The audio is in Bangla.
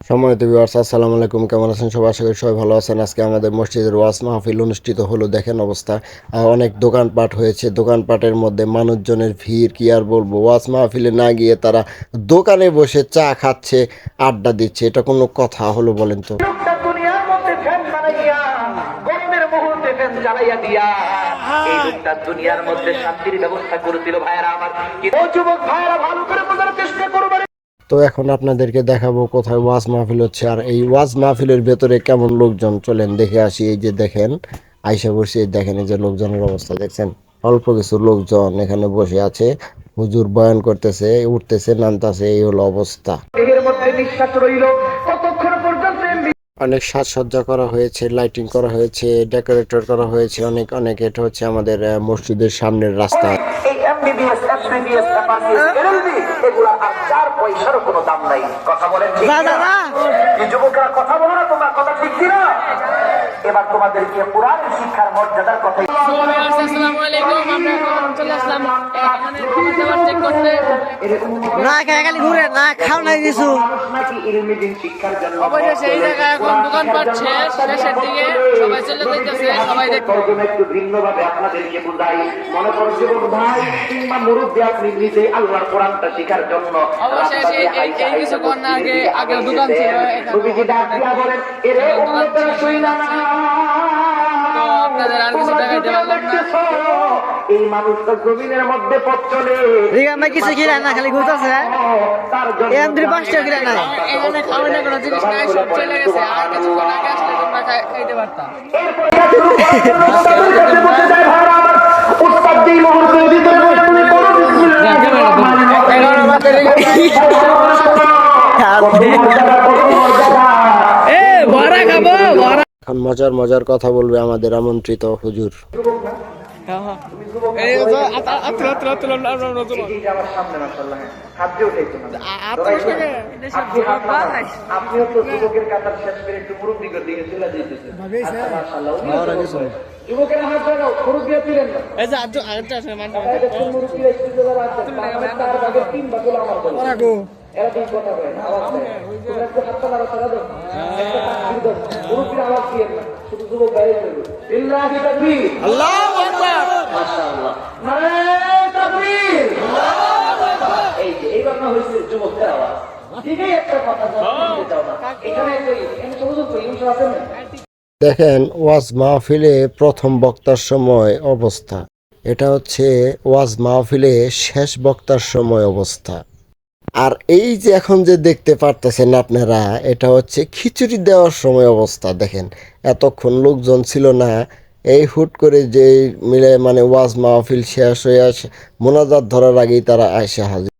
সম্মানিত ভিউয়ার্স, আসসালামু আলাইকুম। কেমন আছেন সবাই? আশা করি সবাই ভালো আছেন। আজকে আমাদের মসজিদের ওয়াজ মাহফিল অনুষ্ঠিত হলো। দেখেন অবস্থা, অনেক দোকানপাট হয়েছে। দোকানপাটের মধ্যে মানুষজনের ভিড় কি আর বলবো। ওয়াজ মাহফিলে না গিয়ে তারা দোকানে বসে চা খাচ্ছে, আড্ডা দিচ্ছে। এটা কোনো কথা হলো বলেন তো? দুনিয়ার মধ্যে ফ্যান বানাইয়া গরমের মুহূর্তে ফ্যান জ্বালাইয়া দিয়া এই লোকটা দুনিয়ার মধ্যে শান্তির ব্যবস্থা করেছিল। ভাইয়েরা আমার, ও যুবক ভাইয়েরা, ভালো করে বোঝার চেষ্টা করবেন। তো এখন আপনাদেরকে দেখাবো কোথায় ওয়াজ মাহফিল হচ্ছে, আর এই ওয়াজ মাহফিলের ভেতরে কেমন লোকজন। চলেন দেখে আসি। এই যে দেখেন, আইসা বসে দেখেন, এই যে লোকজনের অবস্থা দেখছেন। অল্প কিছু লোকজন এখানে বসে আছে। হুজুর বয়ান করতেছে, উঠতেছে, নামতেছে, এই হলো অবস্থা। দেহের মধ্যে নিঃশ্বাস রইল কতক্ষণ পর্যন্ত। অনেক সাজসজ্জা করা হয়েছে, লাইটিং করা হয়েছে, ডেকোরেটর করা হয়েছে অনেক অনেক। এটা হচ্ছে আমাদের মসজিদের সামনের রাস্তা। এই এমবিবিএস, এফবিবিএস, এফআরবিএস, এলএলবি এগুলা আর 4 পয়সারও কোনো দাম নাই। কথা বলেন ঠিক না? এই যুবকরা কথা বলো না, তোমরা কথা ঠিক কি না? এবার তোমাদেরকে কোরআন শিক্ষার মর্যাদার কথা। আসসালামু আলাইকুম। আমরা এখন চলে আসলাম এখানে খাবার চেক করতে। না খালি ঘুরে না খাও নাই কিছু। অবশেষে এই জায়গায় এখন দোকানপাট শেষ, শেষের দিকে সবাই চলে যাইতেছে, সবাই দেখতে। একটু ভিন্নভাবে আপনাদেরকে বুঝাই। মনে করো যুবক ভাই কিংবা মুরব্বী, আপনি নিজে আল্লাহর কোরআনটা শেখার জন্য অবশেষে এই কিছুক্ষণ আগে দোকান ছিল, নবীজি ডাক দিয়া বলেন, এরে উম্মতেরা শুইনা না, তো আপনাদের আর কিছু দেখাইতে পারলাম না। এই মানুষটা জমিনের মধ্যে পথ চলে, আমরা কিছু কিনা না খালি ঘুরতেছে। তার জন্য এমনি 5 টাকা কিনা নাই। এখানে খাওয়ানোর কোনো জিনিস নাই, সব চলে গেছে। আর কিছুক্ষণ আগে আসলে তোমরা খাইতে পারতাম। উস্তাদ যেই মুহূর্তে ভিতরে বসে তুমি করো বিসমিল্লাহ। এখন মজার মজার কথা বলবে আমাদের আমন্ত্রিত হুজুর। আপনিও তো যুবকের কাতার শেষ করে একটু মুরব্বীর দিকে চলে যেতেছেন। যুবকের হাত ধরাও, মুরব্বীরা ছিলেন না। মুরব্বীরা একটু যারা আছেন, তার ভাগে 3 ভাগ হলো আমার দল। এরা 2 কথা বলে না, আওয়াজ দেয়। তোমরা একটু হাতটা নাড়াচাড়া দাও, একটা তাকবীর দাও। মুরব্বীরা আওয়াজ দিয়েন না, শুধু যুবক বাইরে চলবে। লিল্লাহি তাকবীর, আল্লাহু আকবার, মাশাআল্লাহ, নারে তাকবীর, আল্লাহু আকবার। এই যে এইবার না হইছে যুবকদের আওয়াজ। ঠিকই একটা কথা বলতে চাও না। এখানে সবুজ ইনশা আছেন না। দেখেন ওয়াজ মাহফিলে প্রথম বক্তার সময় অবস্থা, এটা হচ্ছে ওয়াজ মাহফিলে শেষ বক্তার সময় অবস্থা। আর এই যে এখন যে দেখতে পারতেছেন আপনারা, এটা হচ্ছে খিচুড়ি দেওয়ার সময় অবস্থা। দেখেন এতক্ষণ লোকজন ছিল না, এই হুট করে যে মিলে মানে ওয়াজ মাহফিল শেষ হয়ে আসে, মোনাজাত ধরার আগেই তারা এসে হাজির।